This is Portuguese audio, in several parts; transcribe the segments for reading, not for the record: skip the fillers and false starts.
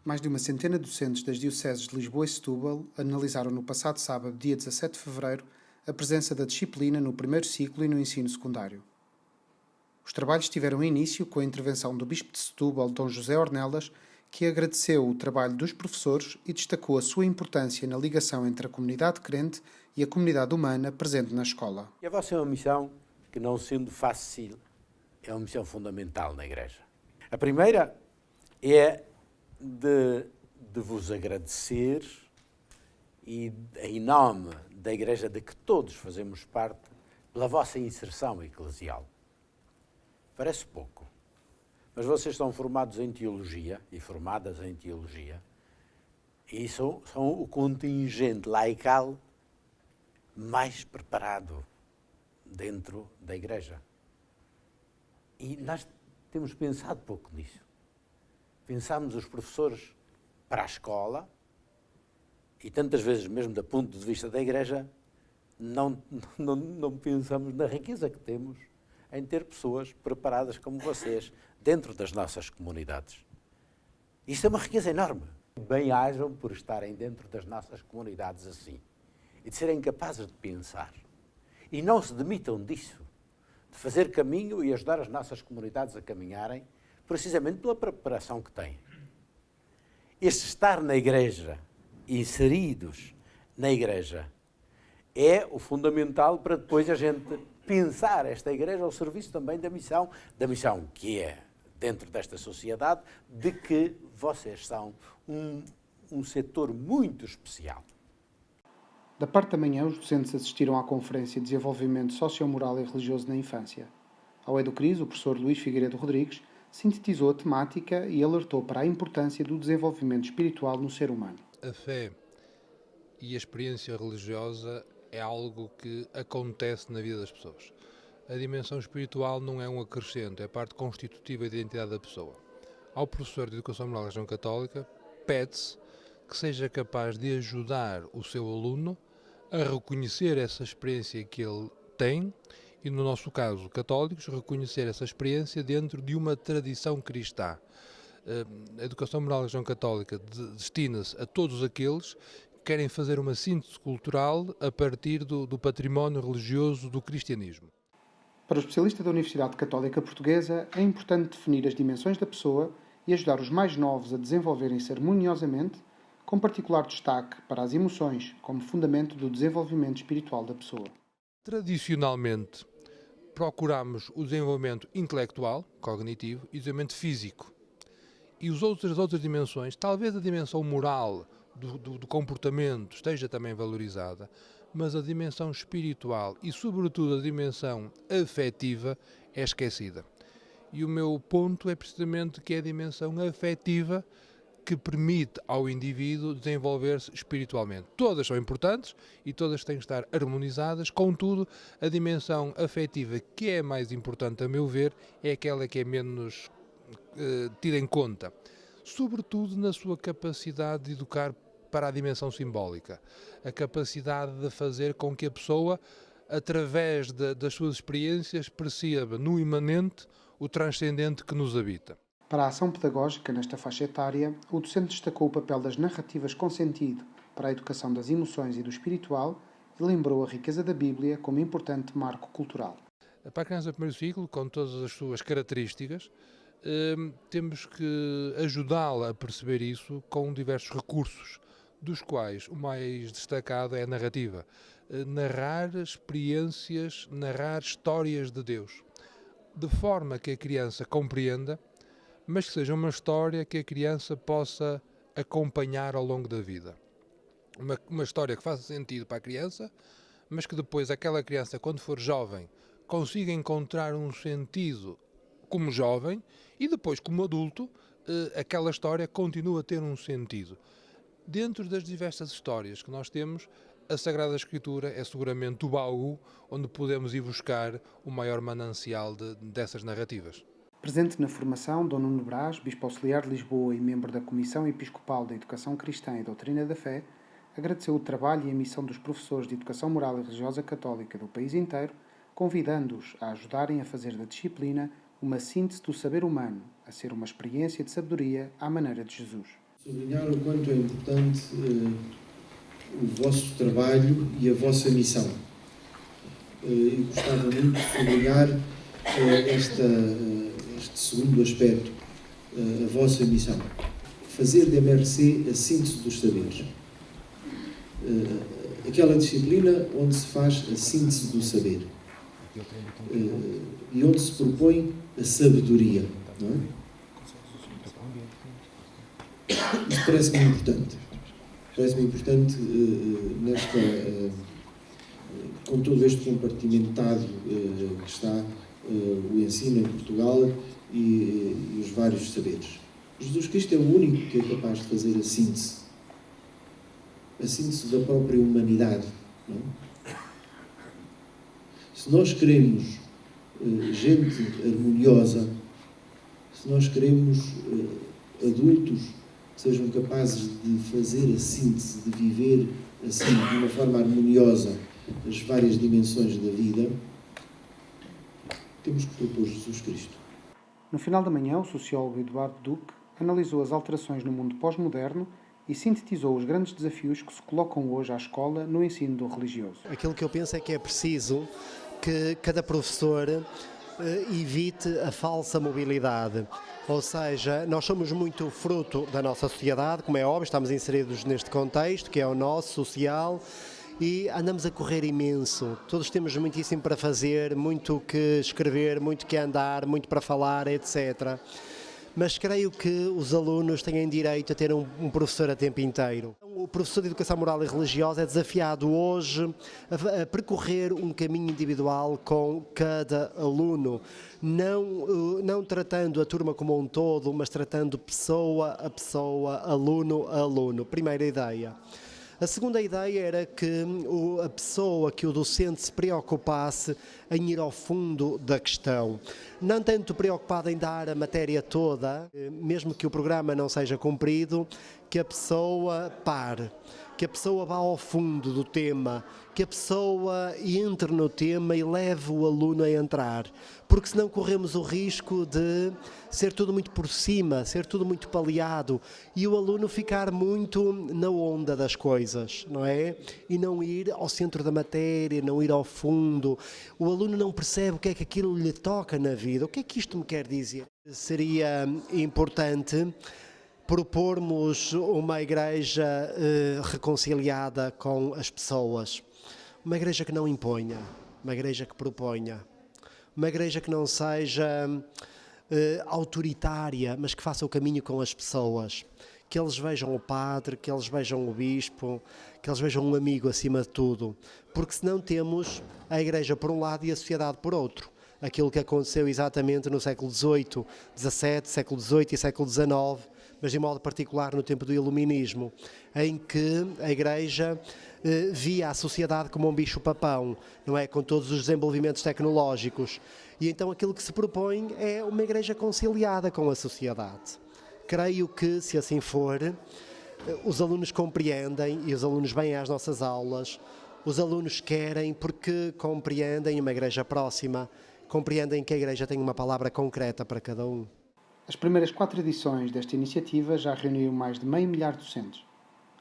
Mais de uma centena de docentes das dioceses de Lisboa e Setúbal analisaram no passado sábado, dia 17 de fevereiro, a presença da disciplina no primeiro ciclo e no ensino secundário. Os trabalhos tiveram início com a intervenção do Bispo de Setúbal, Dom José Ornelas, que agradeceu o trabalho dos professores e destacou a sua importância na ligação entre a comunidade crente e a comunidade humana presente na escola. E a vossa é uma missão que, não sendo fácil, é uma missão fundamental na Igreja. A primeira é de vos agradecer e, em nome da Igreja de que todos fazemos parte, pela vossa inserção eclesial. Parece pouco, mas vocês estão formados em teologia e formadas em teologia e são o contingente laical mais preparado dentro da Igreja. E nós temos pensado pouco nisso. Pensámos os professores para a escola e tantas vezes, mesmo do ponto de vista da Igreja, não pensamos na riqueza que temos em ter pessoas preparadas como vocês dentro das nossas comunidades. Isto é uma riqueza enorme. Bem-ajam por estarem dentro das nossas comunidades assim e de serem capazes de pensar. E não se demitam disso, de fazer caminho e ajudar as nossas comunidades a caminharem, precisamente pela preparação que têm. Este estar na Igreja, inseridos na Igreja, é o fundamental para depois a gente pensar esta Igreja ao serviço também da missão que é, dentro desta sociedade, de que vocês são um setor muito especial. Da parte da manhã, os docentes assistiram à Conferência de Desenvolvimento Sociomoral e Religioso na Infância. Ao Educris, o professor Luís Figueiredo Rodrigues sintetizou a temática e alertou para a importância do desenvolvimento espiritual no ser humano. A fé e a experiência religiosa é algo que acontece na vida das pessoas. A dimensão espiritual não é um acrescento, é parte constitutiva da identidade da pessoa. Ao professor de Educação Moral e Religião Católica, pede-se que seja capaz de ajudar o seu aluno a reconhecer essa experiência que ele tem e, no nosso caso, católicos, reconhecer essa experiência dentro de uma tradição cristã. A Educação Moral e Religião Católica destina-se a todos aqueles que querem fazer uma síntese cultural a partir do património religioso do cristianismo. Para o especialista da Universidade Católica Portuguesa, é importante definir as dimensões da pessoa e ajudar os mais novos a desenvolverem-se harmoniosamente, com particular destaque para as emoções como fundamento do desenvolvimento espiritual da pessoa. Tradicionalmente, procuramos o desenvolvimento intelectual, cognitivo, e o desenvolvimento físico. E as outras dimensões, talvez a dimensão moral do comportamento esteja também valorizada, mas a dimensão espiritual e, sobretudo, a dimensão afetiva é esquecida. E o meu ponto é precisamente que é a dimensão afetiva que permite ao indivíduo desenvolver-se espiritualmente. Todas são importantes e todas têm que estar harmonizadas, contudo, a dimensão afetiva que é mais importante, a meu ver, é aquela que é menos tida em conta, sobretudo na sua capacidade de educar para a dimensão simbólica, a capacidade de fazer com que a pessoa, através das suas experiências, perceba no imanente o transcendente que nos habita. Para a ação pedagógica nesta faixa etária, o docente destacou o papel das narrativas com sentido para a educação das emoções e do espiritual e lembrou a riqueza da Bíblia como importante marco cultural. Para a criança do primeiro ciclo, com todas as suas características, temos que ajudá-la a perceber isso com diversos recursos, dos quais o mais destacado é a narrativa. Narrar experiências, narrar histórias de Deus, de forma que a criança compreenda, mas que seja uma história que a criança possa acompanhar ao longo da vida. Uma história que faça sentido para a criança, mas que depois aquela criança, quando for jovem, consiga encontrar um sentido como jovem e depois como adulto, aquela história continua a ter um sentido. Dentro das diversas histórias que nós temos, a Sagrada Escritura é seguramente o baú onde podemos ir buscar o maior manancial dessas narrativas. Presente na formação, Dom Nuno Brás, Bispo Auxiliar de Lisboa e membro da Comissão Episcopal da Educação Cristã e Doutrina da Fé, agradeceu o trabalho e a missão dos professores de Educação Moral e Religiosa Católica do país inteiro, convidando-os a ajudarem a fazer da disciplina uma síntese do saber humano, a ser uma experiência de sabedoria à maneira de Jesus. Sublinhar o quanto é importante o vosso trabalho e a vossa missão. E gostava muito de sublinhar este segundo aspecto, a vossa missão. Fazer da MRC a síntese dos saberes. Aquela disciplina onde se faz a síntese do saber. E onde se propõe a sabedoria. Não é? Isso parece-me importante. Parece-me importante com todo este compartimentado que está o ensino em Portugal e os vários saberes. Jesus Cristo é o único que é capaz de fazer a síntese da própria humanidade. Não? Se nós queremos gente harmoniosa, se nós queremos adultos que sejam capazes de fazer a síntese, de viver assim, de uma forma harmoniosa, as várias dimensões da vida, temos que propor Jesus Cristo. No final da manhã, o sociólogo Eduardo Duque analisou as alterações no mundo pós-moderno e sintetizou os grandes desafios que se colocam hoje à escola no ensino do religioso. Aquilo que eu penso é que é preciso que cada professor evite a falsa mobilidade. Ou seja, nós somos muito fruto da nossa sociedade, como é óbvio, estamos inseridos neste contexto, que é o nosso, social, e andamos a correr imenso. Todos temos muitíssimo para fazer, muito que escrever, muito que andar, muito para falar, etc. Mas creio que os alunos têm direito a ter um professor a tempo inteiro. O professor de Educação Moral e Religiosa é desafiado hoje a percorrer um caminho individual com cada aluno, não tratando a turma como um todo, mas tratando pessoa a pessoa, aluno a aluno. Primeira ideia. A segunda ideia era que a pessoa, que o docente se preocupasse em ir ao fundo da questão. Não tanto preocupado em dar a matéria toda, mesmo que o programa não seja cumprido, que a pessoa pare, que a pessoa vá ao fundo do tema, que a pessoa entre no tema e leve o aluno a entrar, porque senão corremos o risco de ser tudo muito por cima, ser tudo muito paliado e o aluno ficar muito na onda das coisas, não é? E não ir ao centro da matéria, não ir ao fundo. O aluno não percebe o que é que aquilo lhe toca na vida, o que é que isto me quer dizer? Seria importante propormos uma igreja reconciliada com as pessoas, uma igreja que não imponha, uma igreja que proponha, uma igreja que não seja autoritária, mas que faça o caminho com as pessoas, que eles vejam o padre, que eles vejam o bispo, que eles vejam um amigo acima de tudo, porque senão temos a igreja por um lado e a sociedade por outro. Aquilo que aconteceu exatamente no século XVIII, XVII, século XVIII e século XIX, mas de modo particular no tempo do Iluminismo, em que a Igreja via a sociedade como um bicho-papão, não é? Com todos os desenvolvimentos tecnológicos. E então aquilo que se propõe é uma Igreja conciliada com a sociedade. Creio que, se assim for, os alunos compreendem e os alunos vêm às nossas aulas, os alunos querem porque compreendem uma Igreja próxima, compreendem que a Igreja tem uma palavra concreta para cada um. As primeiras 4 edições desta iniciativa já reuniu mais de 500 mil docentes.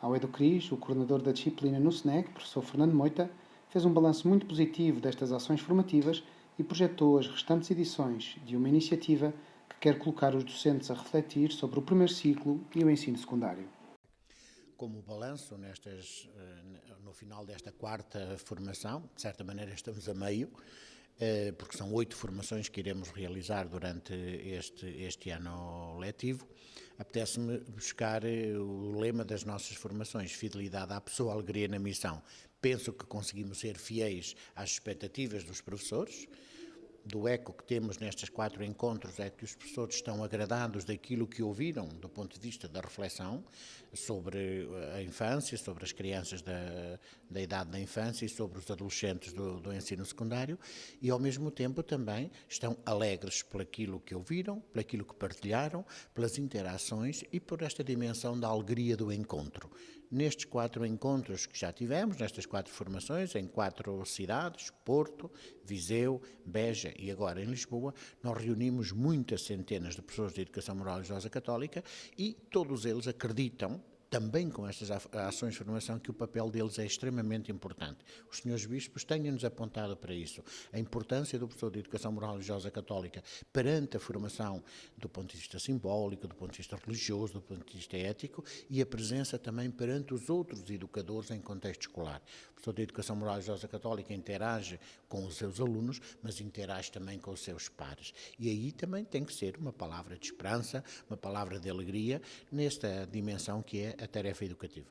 Ao Educris, o coordenador da disciplina no SNEC, professor Fernando Moita, fez um balanço muito positivo destas ações formativas e projetou as restantes edições de uma iniciativa que quer colocar os docentes a refletir sobre o primeiro ciclo e o ensino secundário. Como balanço, no final desta 4ª formação, de certa maneira estamos a meio, porque são 8 formações que iremos realizar durante este ano letivo. Apetece-me buscar o lema das nossas formações: fidelidade à pessoa, alegria na missão. Penso que conseguimos ser fiéis às expectativas dos professores. Do eco que temos nestes 4 encontros é que os professores estão agradados daquilo que ouviram do ponto de vista da reflexão sobre a infância, sobre as crianças da idade da infância e sobre os adolescentes do ensino secundário, e ao mesmo tempo também estão alegres por aquilo que ouviram, por aquilo que partilharam, pelas interações e por esta dimensão da alegria do encontro. nestes 4 encontros que já tivemos, nestas 4 formações, em 4 cidades, Porto, Viseu, Beja e agora em Lisboa, nós reunimos muitas centenas de professores de Educação Moral Religiosa Católica e todos eles acreditam, também com estas ações de formação, que o papel deles é extremamente importante. Os senhores bispos têm-nos apontado para isso, a importância do professor de Educação Moral Religiosa Católica perante a formação do ponto de vista simbólico, do ponto de vista religioso, do ponto de vista ético e a presença também perante os outros educadores em contexto escolar. O professor de Educação Moral Religiosa Católica interage com os seus alunos, mas interage também com os seus pares. E aí também tem que ser uma palavra de esperança, uma palavra de alegria, nesta dimensão que é a tarefa educativa.